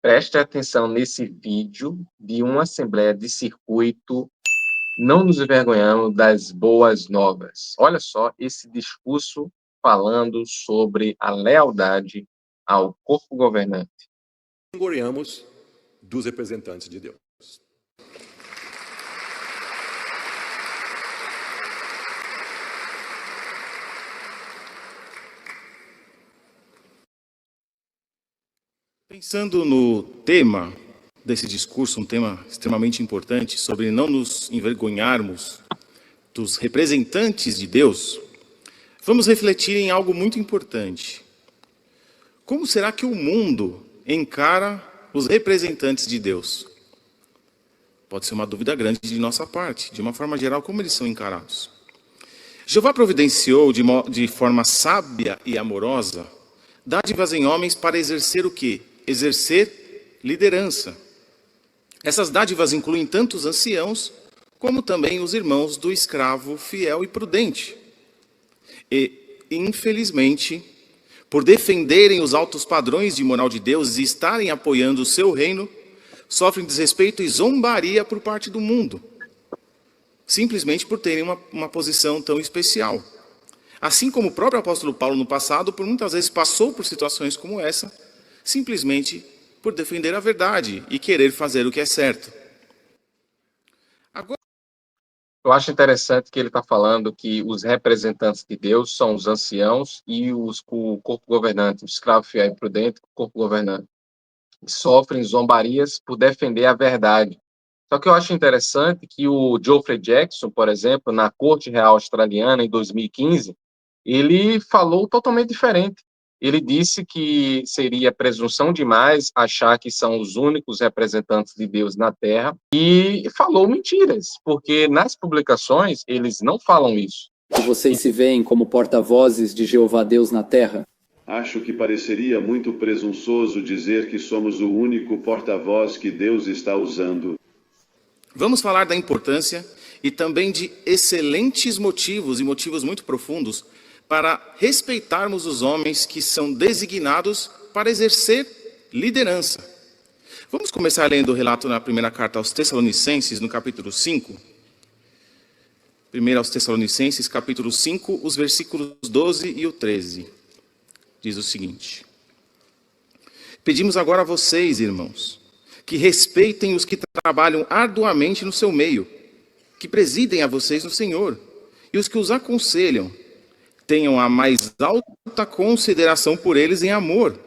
Preste atenção nesse vídeo de uma assembleia de circuito. Não nos envergonhamos das boas novas. Olha só esse discurso falando sobre a lealdade ao corpo governante. Envergonhamos dos representantes de Deus. Pensando no tema desse discurso, um tema extremamente importante, sobre não nos envergonharmos dos representantes de Deus, vamos refletir em algo muito importante. Como será que o mundo encara os representantes de Deus? Pode ser uma dúvida grande de nossa parte. De uma forma geral, como eles são encarados? Jeová providenciou de forma sábia e amorosa dádivas em homens para exercer o quê? Exercer liderança. Essas dádivas incluem tanto os anciãos, como também os irmãos do escravo fiel e prudente. E, infelizmente, por defenderem os altos padrões de moral de Deus e estarem apoiando o seu reino, sofrem desrespeito e zombaria por parte do mundo, simplesmente por terem uma posição tão especial. Assim como o próprio apóstolo Paulo no passado, por muitas vezes passou por situações como essa, simplesmente por defender a verdade e querer fazer o que é certo. Agora, Eu acho interessante que ele está falando que os representantes de Deus são os anciãos e o corpo governante, o escravo fiel e prudente, o corpo governante, que sofrem zombarias por defender a verdade. Só que eu acho interessante que o Geoffrey Jackson, por exemplo, na Corte Real Australiana, em 2015, ele falou totalmente diferente. Ele disse que seria presunção demais achar que são os únicos representantes de Deus na Terra e falou mentiras, porque nas publicações eles não falam isso. Vocês se veem como porta-vozes de Jeová Deus na Terra? Acho que pareceria muito presunçoso dizer que somos o único porta-voz que Deus está usando. Vamos falar da importância e também de excelentes motivos e motivos muito profundos para respeitarmos os homens que são designados para exercer liderança. Vamos começar lendo o relato na primeira carta aos Tessalonicenses, no capítulo 5. Primeiro aos Tessalonicenses, capítulo 5, os versículos 12 e o 13. Diz o seguinte: pedimos agora a vocês, irmãos, que respeitem os que trabalham arduamente no seu meio, que presidem a vocês no Senhor, e os que os aconselham, tenham a mais alta consideração por eles em amor,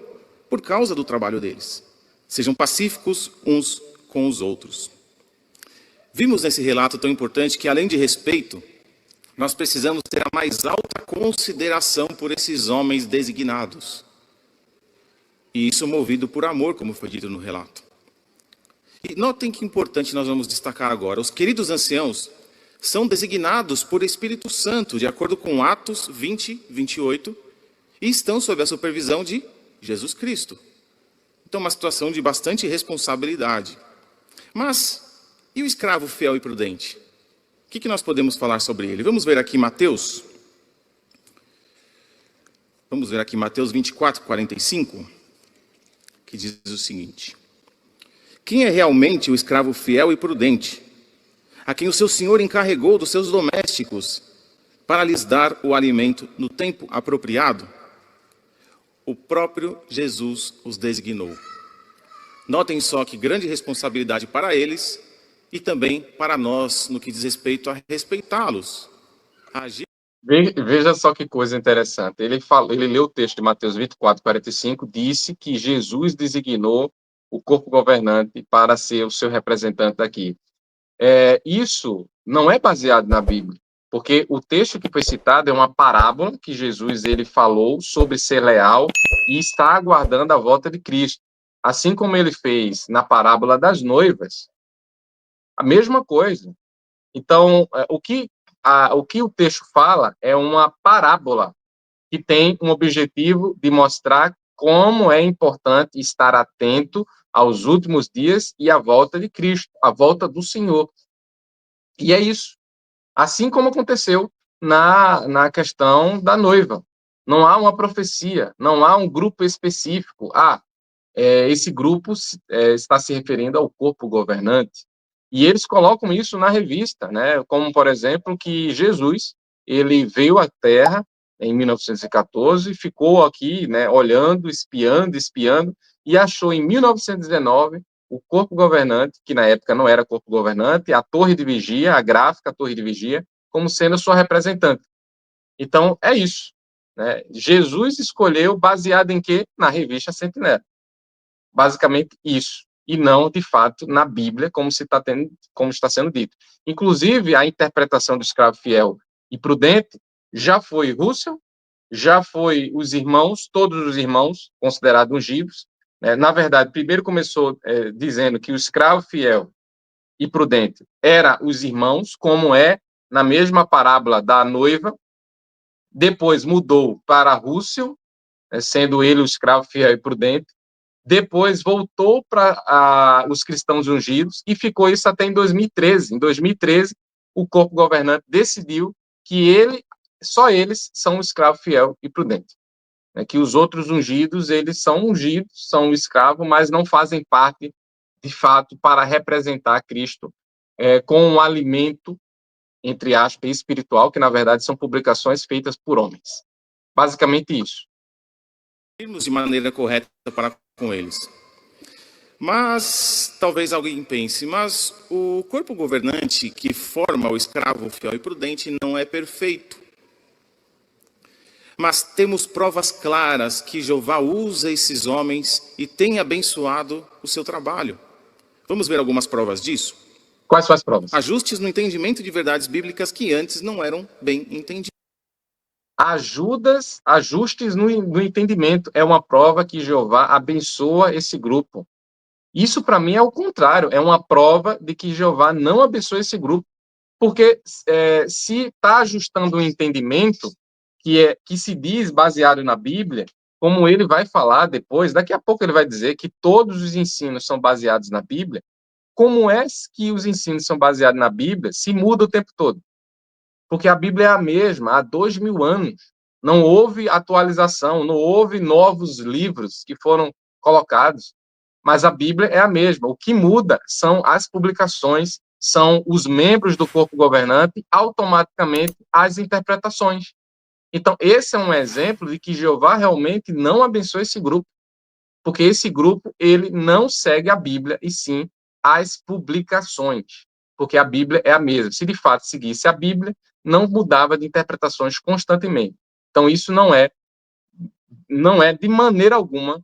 por causa do trabalho deles. Sejam pacíficos uns com os outros. Vimos nesse relato tão importante que, além de respeito, nós precisamos ter a mais alta consideração por esses homens designados. E isso movido por amor, como foi dito no relato. E notem que importante nós vamos destacar agora. Os queridos anciãos são designados por Espírito Santo, de acordo com Atos 20, 28, e estão sob a supervisão de Jesus Cristo. Então, uma situação de bastante responsabilidade. Mas, e o escravo fiel e prudente? O que nós podemos falar sobre ele? Vamos ver aqui Mateus. Vamos ver aqui Mateus 24, 45, que diz o seguinte: quem é realmente o escravo fiel e prudente, a quem o seu senhor encarregou dos seus domésticos para lhes dar o alimento no tempo apropriado? O próprio Jesus os designou. Notem só que grande responsabilidade para eles e também para nós no que diz respeito a respeitá-los. Veja só que coisa interessante. Ele leu o texto de Mateus 24, 45, disse que Jesus designou o corpo governante para ser o seu representante aqui. Isso não é baseado na Bíblia, porque o texto que foi citado é uma parábola que Jesus ele falou sobre ser leal e está aguardando a volta de Cristo. Assim como ele fez na parábola das noivas, a mesma coisa. Então, o que o texto fala é uma parábola que tem um objetivo de mostrar como é importante estar atento aos últimos dias e à volta de Cristo, à volta do Senhor. E é isso. Assim como aconteceu na questão da noiva. Não há uma profecia, não há um grupo específico. esse grupo está se referindo ao corpo governante. E eles colocam isso na revista, né? Como, por exemplo, que Jesus, ele veio à Terra em 1914, ficou aqui, né, olhando, espiando, e achou em 1919 o corpo governante, que na época não era corpo governante, a torre de vigia, a gráfica torre de vigia, como sendo sua representante. Então, é isso, né? Jesus escolheu baseado em quê? Na revista Sentinela. Basicamente isso, e não, de fato, na Bíblia, como está sendo dito. Inclusive, a interpretação do escravo fiel e prudente já foi Russell, já foi os irmãos, todos os irmãos considerados ungidos. Né? Na verdade, primeiro começou dizendo que o escravo fiel e prudente era os irmãos, como é na mesma parábola da noiva. Depois mudou para Russell, sendo ele o escravo fiel e prudente. Depois voltou para os cristãos ungidos e ficou isso até em 2013. Em 2013, o corpo governante decidiu que só eles são o escravo fiel e prudente. Que os outros ungidos, eles são ungidos, são escravos, mas não fazem parte, de fato, para representar Cristo com um alimento, entre aspas, espiritual, que na verdade são publicações feitas por homens. Basicamente isso. Irmos de maneira correta para com eles. Mas talvez alguém pense, mas o corpo governante que forma o escravo fiel e prudente não é perfeito. Mas temos provas claras que Jeová usa esses homens e tem abençoado o seu trabalho. Vamos ver algumas provas disso? Quais são as provas? Ajustes no entendimento de verdades bíblicas que antes não eram bem entendidas. Ajustes no entendimento é uma prova que Jeová abençoa esse grupo. Isso, para mim, é o contrário. É uma prova de que Jeová não abençoa esse grupo. Porque se está ajustando o entendimento, que se diz baseado na Bíblia, como ele vai falar depois, daqui a pouco ele vai dizer que todos os ensinos são baseados na Bíblia, como é que os ensinos são baseados na Bíblia se muda o tempo todo? Porque a Bíblia é a mesma há 2000 anos. Não houve atualização, não houve novos livros que foram colocados, mas a Bíblia é a mesma. O que muda são as publicações, são os membros do corpo governante, automaticamente as interpretações. Então, esse é um exemplo de que Jeová realmente não abençoa esse grupo, porque esse grupo ele não segue a Bíblia, e sim as publicações, porque a Bíblia é a mesma. Se de fato seguisse a Bíblia, não mudava de interpretações constantemente. Então, isso não é de maneira alguma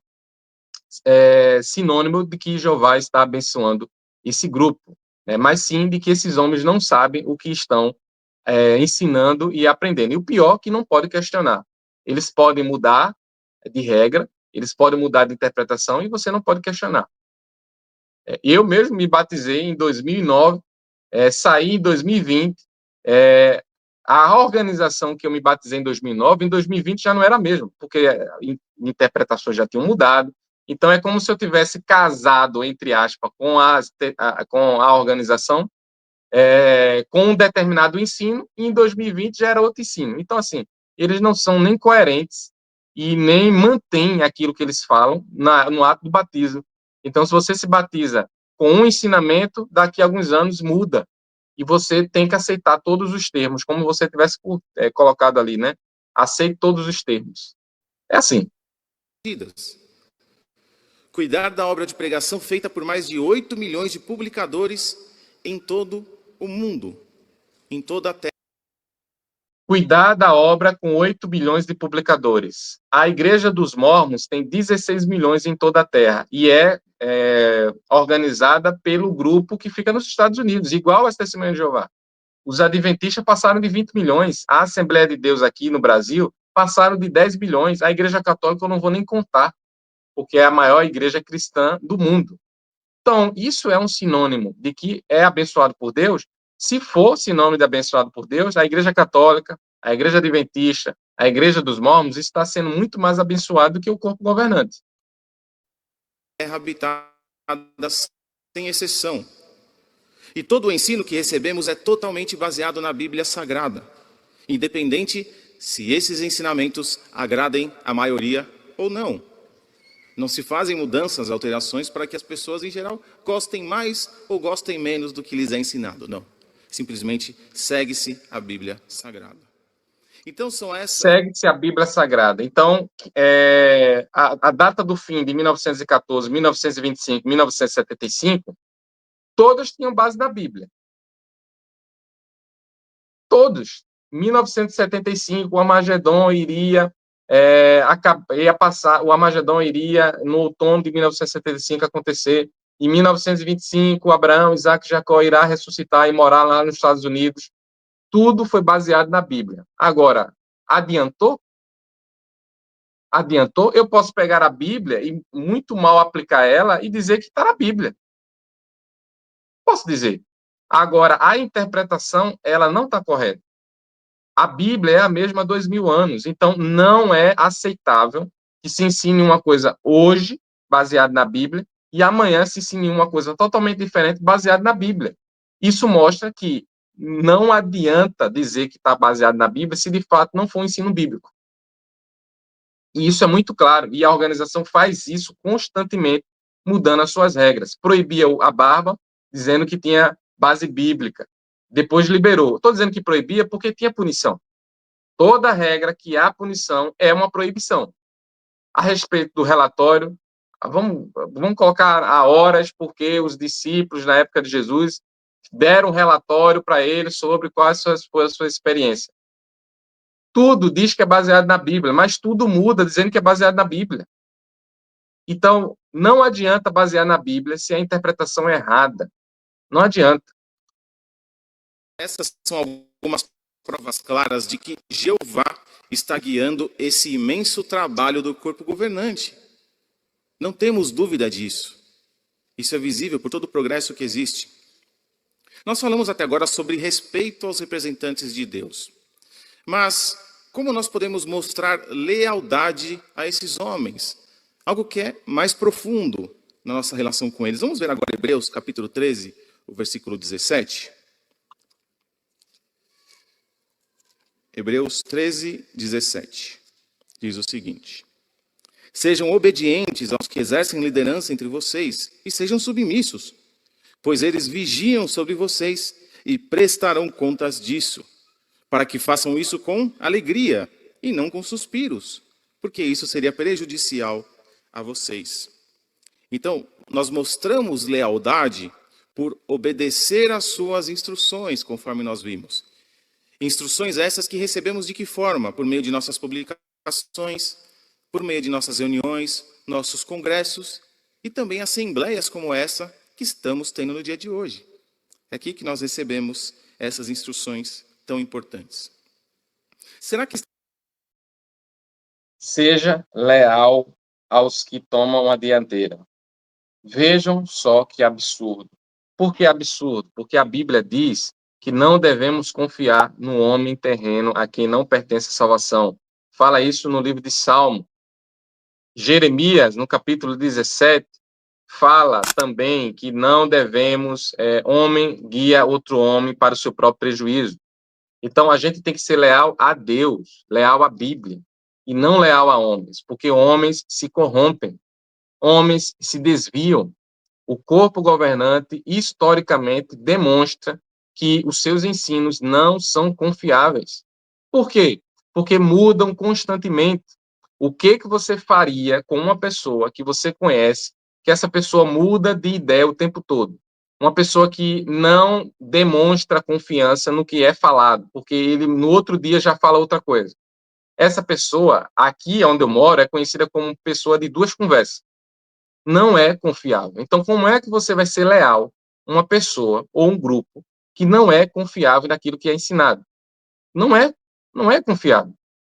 sinônimo de que Jeová está abençoando esse grupo, né? Mas sim de que esses homens não sabem o que estão ensinando e aprendendo. E o pior, que não pode questionar. Eles podem mudar de regra, eles podem mudar de interpretação e você não pode questionar. Eu mesmo me batizei em 2009, saí em 2020, a organização que eu me batizei em 2009, em 2020 já não era a mesma, porque interpretações já tinham mudado. Então, é como se eu tivesse casado, entre aspas, com a organização, com um determinado ensino, e em 2020 já era outro ensino. Então, assim, eles não são nem coerentes e nem mantêm aquilo que eles falam no ato do batismo. Então, se você se batiza com um ensinamento, daqui a alguns anos muda. E você tem que aceitar todos os termos, como você tivesse colocado ali, né? Aceite todos os termos. É assim. Cuidar da obra de pregação feita por mais de 8 milhões de publicadores em todo o mundo, em toda a terra. Cuidar da obra com 8 bilhões de publicadores. A Igreja dos Mórmons tem 16 milhões em toda a Terra e é organizada pelo grupo que fica nos Estados Unidos, igual as Testemunhas de Jeová. Os Adventistas passaram de 20 milhões. A Assembleia de Deus aqui no Brasil passaram de 10 bilhões. A Igreja Católica eu não vou nem contar, porque é a maior igreja cristã do mundo. Então, isso é um sinônimo de que é abençoado por Deus. Se for sinônimo de abençoado por Deus, a Igreja Católica, a Igreja Adventista, a Igreja dos Mórmons está sendo muito mais abençoada do que o corpo governante. Terra habitada sem exceção. E todo o ensino que recebemos é totalmente baseado na Bíblia Sagrada, independente se esses ensinamentos agradem a maioria ou não. Não se fazem mudanças, alterações para que as pessoas, em geral, gostem mais ou gostem menos do que lhes é ensinado. Não. Simplesmente segue-se a Bíblia Sagrada. Então, são essas... Segue-se a Bíblia Sagrada. Então, a data do fim de 1914, 1925, 1975, todas tinham base na Bíblia. Todos. 1975, o Armagedon iria passar, o Armagedon iria no outono de 1975 acontecer. Em 1925, Abraão, Isaac e Jacó irá ressuscitar e morar lá nos Estados Unidos. Tudo foi baseado na Bíblia. Agora, adiantou? Adiantou? Eu posso pegar a Bíblia e muito mal aplicar ela e dizer que está na Bíblia. Posso dizer. Agora, a interpretação, ela não está correta. A Bíblia é a mesma há 2000 anos, então não é aceitável que se ensine uma coisa hoje, baseada na Bíblia, e amanhã se ensine uma coisa totalmente diferente, baseada na Bíblia. Isso mostra que não adianta dizer que está baseado na Bíblia se de fato não for um ensino bíblico. E isso é muito claro, e a organização faz isso constantemente, mudando as suas regras. Proibia a barba, dizendo que tinha base bíblica. Depois liberou. Estou dizendo que proibia porque tinha punição. Toda regra que há punição é uma proibição. A respeito do relatório, vamos colocar a horas, porque os discípulos, na época de Jesus, deram um relatório para ele sobre qual foi a sua experiência. Tudo diz que é baseado na Bíblia, mas tudo muda dizendo que é baseado na Bíblia. Então, não adianta basear na Bíblia se a interpretação é errada. Não adianta. Essas são algumas provas claras de que Jeová está guiando esse imenso trabalho do corpo governante. Não temos dúvida disso. Isso é visível por todo o progresso que existe. Nós falamos até agora sobre respeito aos representantes de Deus. Mas como nós podemos mostrar lealdade a esses homens? Algo que é mais profundo na nossa relação com eles. Vamos ver agora Hebreus capítulo 13, o versículo 17. Hebreus 13, 17. Diz o seguinte: sejam obedientes aos que exercem liderança entre vocês e sejam submissos, pois eles vigiam sobre vocês e prestarão contas disso, para que façam isso com alegria e não com suspiros, porque isso seria prejudicial a vocês. Então, nós mostramos lealdade por obedecer às suas instruções, conforme nós vimos. Instruções essas que recebemos de que forma? Por meio de nossas publicações, por meio de nossas reuniões, nossos congressos e também assembleias como essa que estamos tendo no dia de hoje. É aqui que nós recebemos essas instruções tão importantes. Será que... Seja leal aos que tomam a dianteira. Vejam só que absurdo. Por que absurdo? Porque a Bíblia diz que não devemos confiar no homem terreno a quem não pertence a salvação. Fala isso no livro de Salmo. Jeremias, no capítulo 17, fala também que não devemos, homem guia outro homem para o seu próprio prejuízo. Então, a gente tem que ser leal a Deus, leal à Bíblia, e não leal a homens, porque homens se corrompem, homens se desviam. O corpo governante, historicamente, demonstra que os seus ensinos não são confiáveis. Por quê? Porque mudam constantemente. O que você faria com uma pessoa que você conhece, que essa pessoa muda de ideia o tempo todo? Uma pessoa que não demonstra confiança no que é falado, porque ele no outro dia já fala outra coisa. Essa pessoa, aqui onde eu moro, é conhecida como pessoa de duas conversas. Não é confiável. Então, como é que você vai ser leal a uma pessoa ou um grupo que não é confiável naquilo que é ensinado? Não é confiável.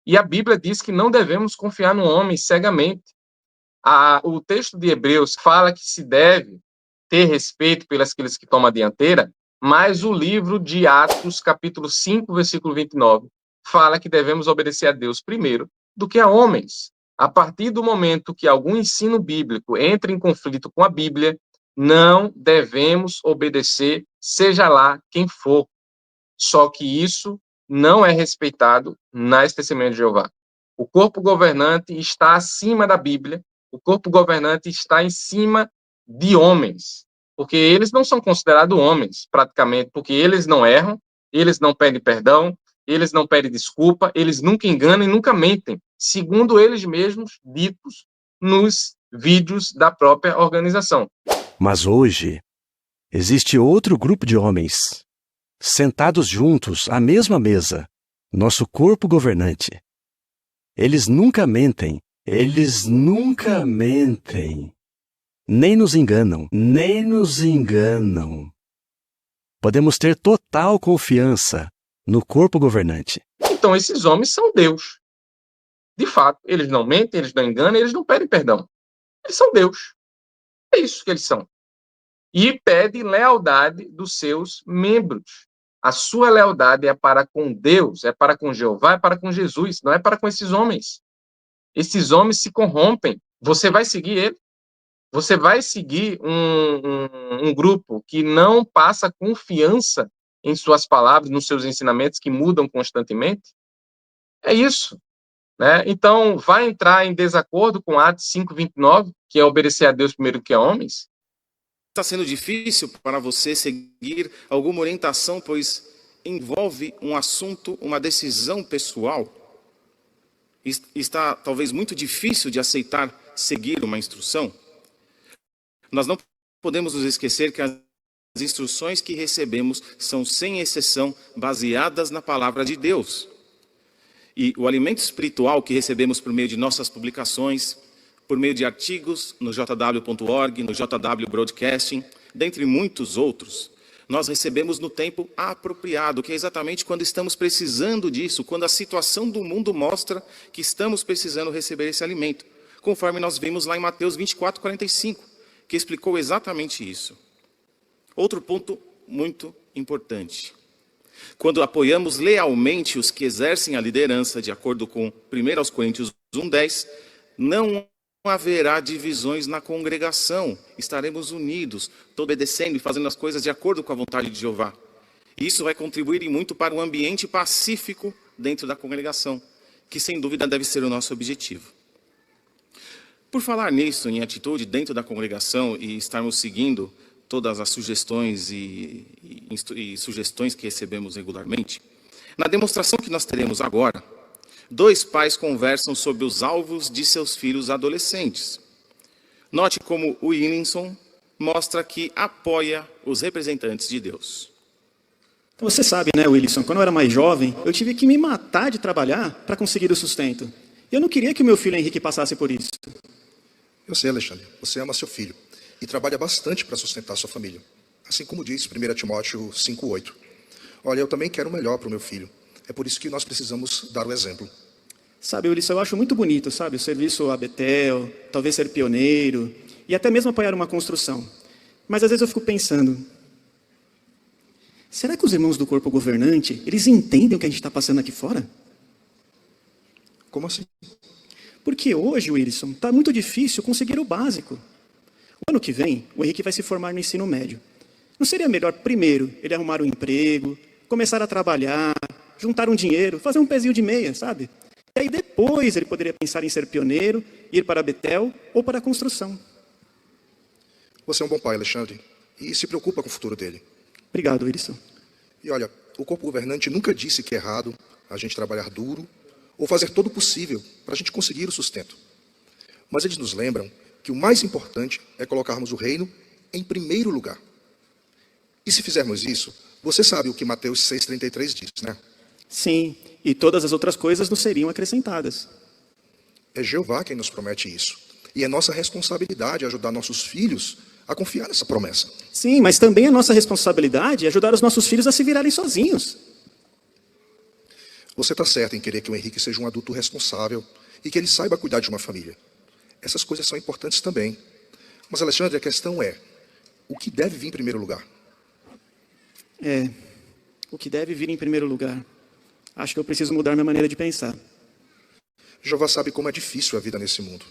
E a Bíblia diz que não devemos confiar no homem cegamente. O texto de Hebreus fala que se deve ter respeito pelas aqueles que tomam a dianteira, mas o livro de Atos, capítulo 5, versículo 29, fala que devemos obedecer a Deus primeiro do que a homens. A partir do momento que algum ensino bíblico entra em conflito com a Bíblia, não devemos obedecer, seja lá quem for. Só que isso não é respeitado na Testemunha de Jeová. O corpo governante está acima da Bíblia O corpo governante está em cima de homens, porque eles não são considerados homens, praticamente, porque eles não erram, eles não pedem perdão, eles não pedem desculpa, eles nunca enganam e nunca mentem, segundo eles mesmos ditos nos vídeos da própria organização. Mas hoje, existe outro grupo de homens, sentados juntos à mesma mesa, nosso corpo governante. Eles nunca mentem. Eles nunca mentem. Nem nos enganam. Nem nos enganam. Podemos ter total confiança no corpo governante. Então, esses homens são Deus. De fato, eles não mentem, eles não enganam, eles não pedem perdão. Eles são Deus. É isso que eles são. E pedem lealdade dos seus membros. A sua lealdade é para com Deus, é para com Jeová, é para com Jesus, não é para com esses homens. Esses homens se corrompem. Você vai seguir ele? Você vai seguir um grupo que não passa confiança em suas palavras, nos seus ensinamentos, que mudam constantemente? É isso. Né? Então, vai entrar em desacordo com Atos 5:29, que é obedecer a Deus primeiro que a homens? Está sendo difícil para você seguir alguma orientação, pois envolve um assunto, uma decisão pessoal? Está talvez muito difícil de aceitar seguir uma instrução? Nós não podemos nos esquecer que as instruções que recebemos são, sem exceção, baseadas na palavra de Deus. E o alimento espiritual que recebemos por meio de nossas publicações, por meio de artigos no jw.org, no JW Broadcasting, dentre muitos outros, nós recebemos no tempo apropriado, que é exatamente quando estamos precisando disso, quando a situação do mundo mostra que estamos precisando receber esse alimento, conforme nós vimos lá em Mateus 24:45, que explicou exatamente isso. Outro ponto muito importante. Quando apoiamos lealmente os que exercem a liderança, de acordo com 1 Coríntios 1:10, não haverá divisões na congregação, estaremos unidos, obedecendo e fazendo as coisas de acordo com a vontade de Jeová. E isso vai contribuir e muito para um ambiente pacífico dentro da congregação, que sem dúvida deve ser o nosso objetivo. Por falar nisso, em atitude dentro da congregação e estarmos seguindo todas as sugestões e sugestões que recebemos regularmente, na demonstração que nós teremos agora, 2 pais conversam sobre os alvos de seus filhos adolescentes. Note como o Willinson mostra que apoia os representantes de Deus. Você sabe, né, Wilson, quando eu era mais jovem, eu tive que me matar de trabalhar para conseguir o sustento. Eu não queria que o meu filho Henrique passasse por isso. Eu sei, Alexandre, você ama seu filho e trabalha bastante para sustentar sua família. Assim como diz 1 Timóteo 5:8. Olha, eu também quero o melhor para o meu filho. É por isso que nós precisamos dar o exemplo. Sabe, Ulisses, eu acho muito bonito, sabe, o serviço a Betel, talvez ser pioneiro, e até mesmo apoiar uma construção. Mas às vezes eu fico pensando, será que os irmãos do corpo governante, eles entendem o que a gente está passando aqui fora? Como assim? Porque hoje, Wilson, está muito difícil conseguir o básico. O ano que vem, o Henrique vai se formar no ensino médio. Não seria melhor, primeiro, ele arrumar um emprego, começar a trabalhar, juntar um dinheiro, fazer um pezinho de meia, sabe? E aí depois ele poderia pensar em ser pioneiro, ir para Betel ou para a construção. Você é um bom pai, Alexandre, e se preocupa com o futuro dele. Obrigado, Wilson. E olha, o corpo governante nunca disse que é errado a gente trabalhar duro ou fazer todo o possível para a gente conseguir o sustento. Mas eles nos lembram que o mais importante é colocarmos o reino em primeiro lugar. E se fizermos isso, você sabe o que Mateus 6,33 diz, né? Sim, e todas as outras coisas nos seriam acrescentadas. É Jeová quem nos promete isso. E é nossa responsabilidade ajudar nossos filhos a confiar nessa promessa. Sim, mas também é nossa responsabilidade ajudar os nossos filhos a se virarem sozinhos. Você está certo em querer que o Henrique seja um adulto responsável e que ele saiba cuidar de uma família. Essas coisas são importantes também. Mas, Alexandre, a questão é, o que deve vir em primeiro lugar? O que deve vir em primeiro lugar. Acho que eu preciso mudar minha maneira de pensar. Jeová sabe como é difícil a vida nesse mundo.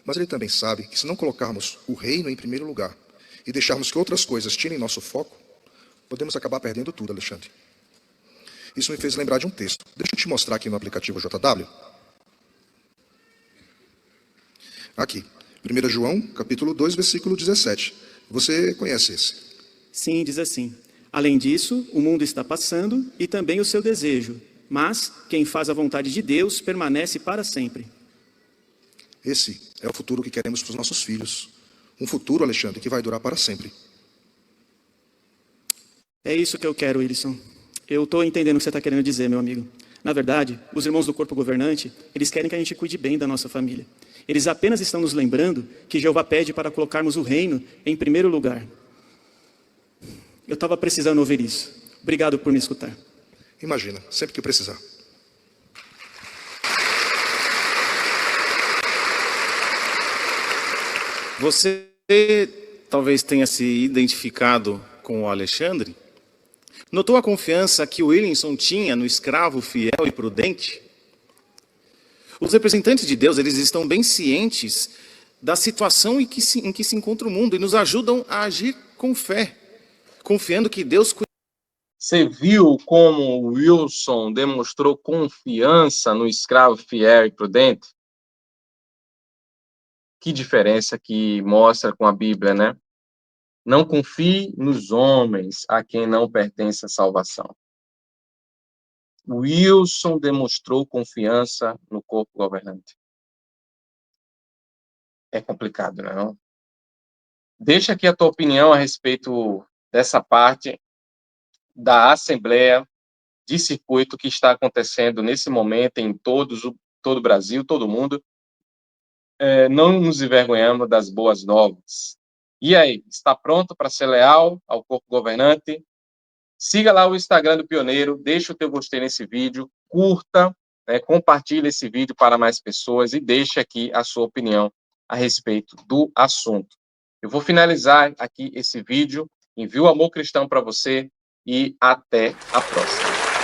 Mas ele também sabe que se não colocarmos o reino em primeiro lugar e deixarmos que outras coisas tirem nosso foco, podemos acabar perdendo tudo, Alexandre. Isso me fez lembrar de um texto. Deixa eu te mostrar aqui no aplicativo JW. Aqui, 1 João, capítulo 2, versículo 17. Você conhece esse? Sim, diz assim: além disso, o mundo está passando e também o seu desejo, mas quem faz a vontade de Deus permanece para sempre. Esse é o futuro que queremos para os nossos filhos. Um futuro, Alexandre, que vai durar para sempre. É isso que eu quero, Wilson. Eu estou entendendo o que você está querendo dizer, meu amigo. Na verdade, os irmãos do corpo governante, eles querem que a gente cuide bem da nossa família. Eles apenas estão nos lembrando que Jeová pede para colocarmos o reino em primeiro lugar. Eu estava precisando ouvir isso. Obrigado por me escutar. Imagina, sempre que precisar. Você talvez tenha se identificado com o Alexandre. Notou a confiança que o Wilson tinha no escravo fiel e prudente? Os representantes de Deus, eles estão bem cientes da situação em que se encontra o mundo e nos ajudam a agir com fé, confiando que Deus cuida. Você viu como o Wilson demonstrou confiança no escravo fiel e prudente? Que diferença que mostra com a Bíblia, né? Não confie nos homens a quem não pertence a salvação. O Wilson demonstrou confiança no corpo governante. É complicado, não? Deixa aqui a tua opinião a respeito dessa parte da Assembleia de Circuito que está acontecendo nesse momento em todo o Brasil, todo o mundo. Não nos envergonhamos das boas novas. E aí, está pronto para ser leal ao corpo governante? Siga lá o Instagram do Pioneiro, deixa o teu gostei nesse vídeo, curta, compartilhe esse vídeo para mais pessoas e deixe aqui a sua opinião a respeito do assunto. Eu vou finalizar aqui esse vídeo, envio amor cristão para você e até a próxima.